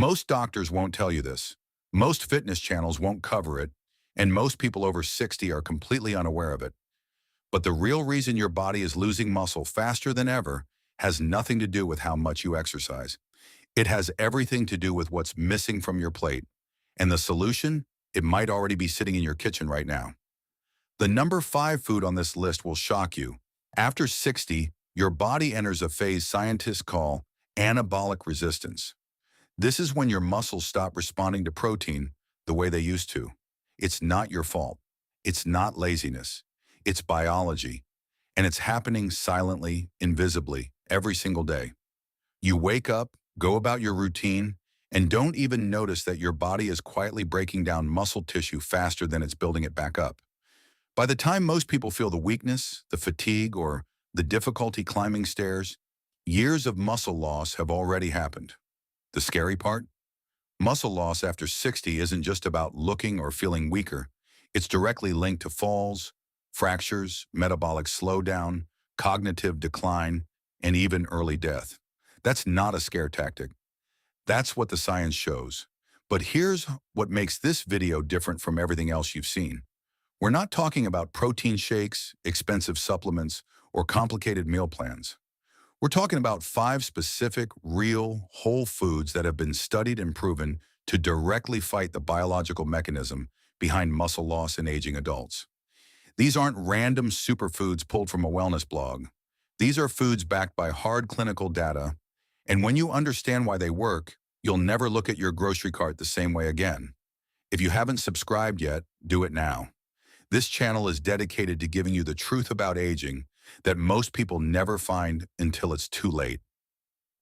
Most doctors won't tell you this. Most fitness channels won't cover it, and most people over 60 are completely unaware of it. But the real reason your body is losing muscle faster than ever has nothing to do with how much you exercise. It has everything to do with what's missing from your plate. And the solution? It might already be sitting in your kitchen right now. The number 5 food on this list will shock you. After 60, your body enters a phase scientists call anabolic resistance. This is when your muscles stop responding to protein the way they used to. It's not your fault. It's not laziness. It's biology. And it's happening silently, invisibly, every single day. You wake up, go about your routine, and don't even notice that your body is quietly breaking down muscle tissue faster than it's building it back up. By the time most people feel the weakness, the fatigue, or the difficulty climbing stairs, years of muscle loss have already happened. The scary part? Muscle loss after 60 isn't just about looking or feeling weaker. It's directly linked to falls, fractures, metabolic slowdown, cognitive decline, and even early death. That's not a scare tactic. That's what the science shows. But here's what makes this video different from everything else you've seen. We're not talking about protein shakes, expensive supplements, or complicated meal plans. We're talking about 5 specific, real, whole foods that have been studied and proven to directly fight the biological mechanism behind muscle loss in aging adults. These aren't random superfoods pulled from a wellness blog. These are foods backed by hard clinical data, and when you understand why they work, you'll never look at your grocery cart the same way again. If you haven't subscribed yet, do it now. This channel is dedicated to giving you the truth about aging that most people never find until it's too late.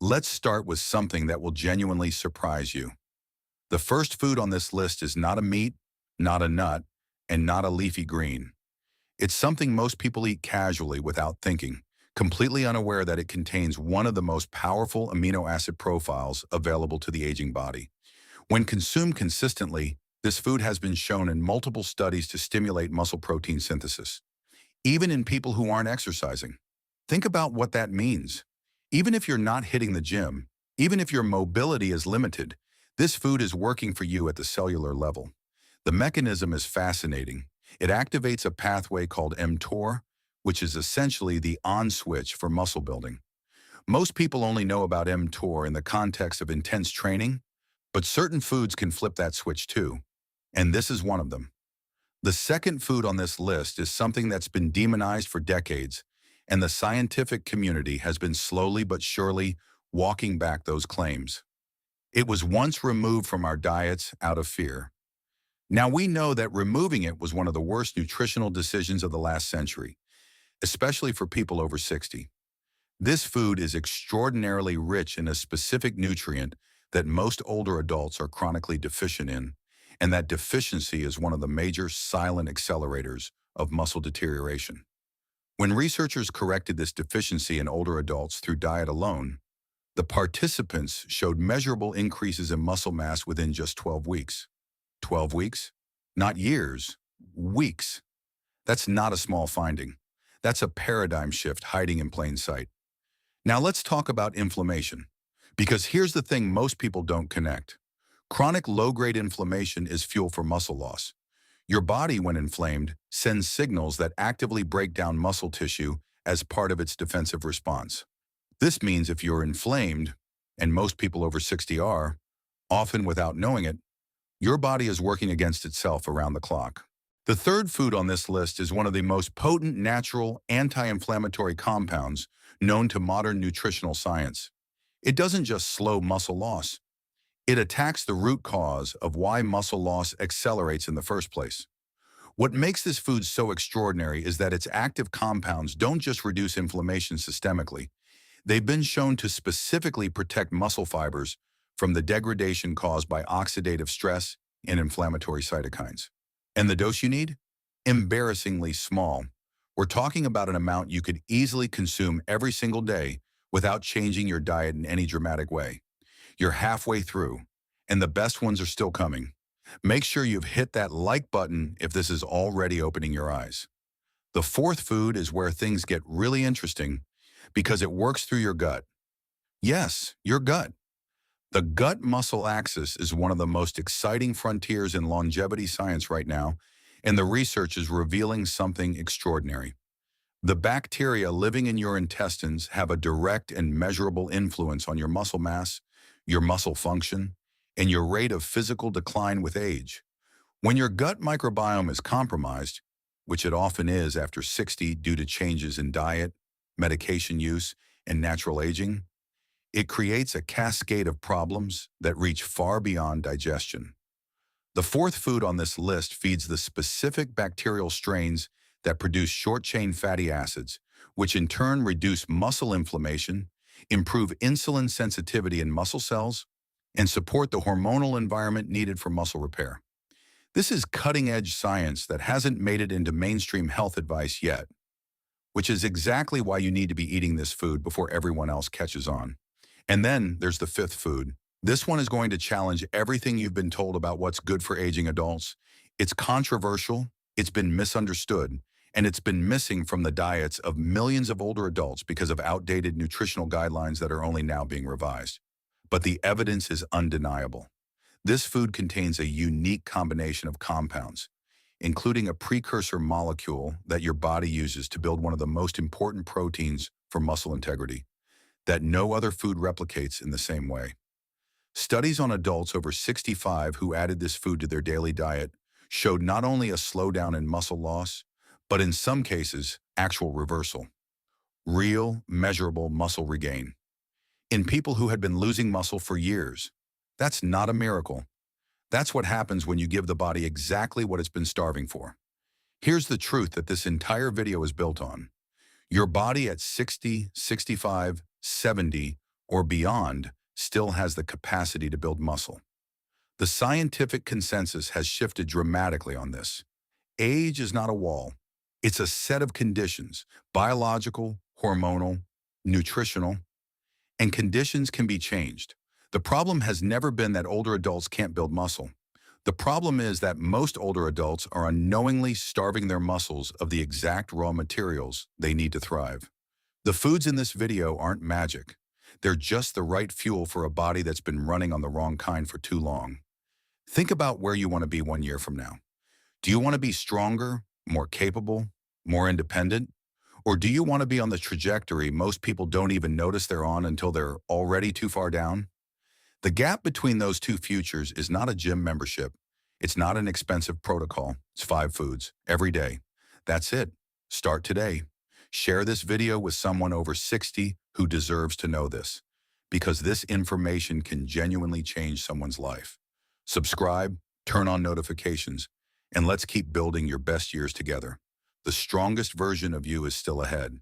Let's start with something that will genuinely surprise you. The first food on this list is not a meat, not a nut, and not a leafy green. It's something most people eat casually without thinking, completely unaware that it contains one of the most powerful amino acid profiles available to the aging body. When consumed consistently, this food has been shown in multiple studies to stimulate muscle protein synthesis, even in people who aren't exercising. Think about what that means. Even if you're not hitting the gym, even if your mobility is limited, this food is working for you at the cellular level. The mechanism is fascinating. It activates a pathway called mTOR, which is essentially the on switch for muscle building. Most people only know about mTOR in the context of intense training, but certain foods can flip that switch too, and this is one of them. The second food on this list is something that's been demonized for decades, and the scientific community has been slowly but surely walking back those claims. It was once removed from our diets out of fear. Now we know that removing it was one of the worst nutritional decisions of the last century, especially for people over 60. This food is extraordinarily rich in a specific nutrient that most older adults are chronically deficient in, and that deficiency is one of the major silent accelerators of muscle deterioration. When researchers corrected this deficiency in older adults through diet alone, the participants showed measurable increases in muscle mass within just 12 weeks. 12 weeks? Not years, weeks. That's not a small finding. That's a paradigm shift hiding in plain sight. Now let's talk about inflammation, because here's the thing most people don't connect. Chronic low-grade inflammation is fuel for muscle loss. Your body, when inflamed, sends signals that actively break down muscle tissue as part of its defensive response. This means if you're inflamed, and most people over 60 are, often without knowing it, your body is working against itself around the clock. The third food on this list is one of the most potent natural anti-inflammatory compounds known to modern nutritional science. It doesn't just slow muscle loss. It attacks the root cause of why muscle loss accelerates in the first place. What makes this food so extraordinary is that its active compounds don't just reduce inflammation systemically. They've been shown to specifically protect muscle fibers from the degradation caused by oxidative stress and inflammatory cytokines. And the dose you need? Embarrassingly small. We're talking about an amount you could easily consume every single day without changing your diet in any dramatic way. You're halfway through, and the best ones are still coming. Make sure you've hit that like button if this is already opening your eyes. The fourth food is where things get really interesting because it works through your gut. Yes, your gut. The gut-muscle axis is one of the most exciting frontiers in longevity science right now, and the research is revealing something extraordinary. The bacteria living in your intestines have a direct and measurable influence on your muscle mass, your muscle function, and your rate of physical decline with age. When your gut microbiome is compromised, which it often is after 60 due to changes in diet, medication use, and natural aging, it creates a cascade of problems that reach far beyond digestion. The fourth food on this list feeds the specific bacterial strains that produce short-chain fatty acids, which in turn reduce muscle inflammation, improve insulin sensitivity in muscle cells, and support the hormonal environment needed for muscle repair. This is cutting-edge science that hasn't made it into mainstream health advice yet, which is exactly why you need to be eating this food before everyone else catches on. And then there's the fifth food. This one is going to challenge everything you've been told about what's good for aging adults. It's controversial, it's been misunderstood, and it's been missing from the diets of millions of older adults because of outdated nutritional guidelines that are only now being revised. But the evidence is undeniable. This food contains a unique combination of compounds, including a precursor molecule that your body uses to build one of the most important proteins for muscle integrity, that no other food replicates in the same way. Studies on adults over 65 who added this food to their daily diet showed not only a slowdown in muscle loss, but in some cases, actual reversal. Real, measurable muscle regain. In people who had been losing muscle for years. That's not a miracle. That's what happens when you give the body exactly what it's been starving for. Here's the truth that this entire video is built on. Your body at 60, 65, 70, or beyond still has the capacity to build muscle. The scientific consensus has shifted dramatically on this. Age is not a wall. It's a set of conditions, biological, hormonal, nutritional, and conditions can be changed. The problem has never been that older adults can't build muscle. The problem is that most older adults are unknowingly starving their muscles of the exact raw materials they need to thrive. The foods in this video aren't magic. They're just the right fuel for a body that's been running on the wrong kind for too long. Think about where you want to be 1 year from now. Do you want to be stronger, more capable, more independent? Or do you want to be on the trajectory most people don't even notice they're on until they're already too far down? The gap between those two futures is not a gym membership. It's not an expensive protocol. It's 5 foods every day. That's it. Start today. Share this video with someone over 60 who deserves to know this, because this information can genuinely change someone's life. Subscribe, turn on notifications, and let's keep building your best years together. The strongest version of you is still ahead.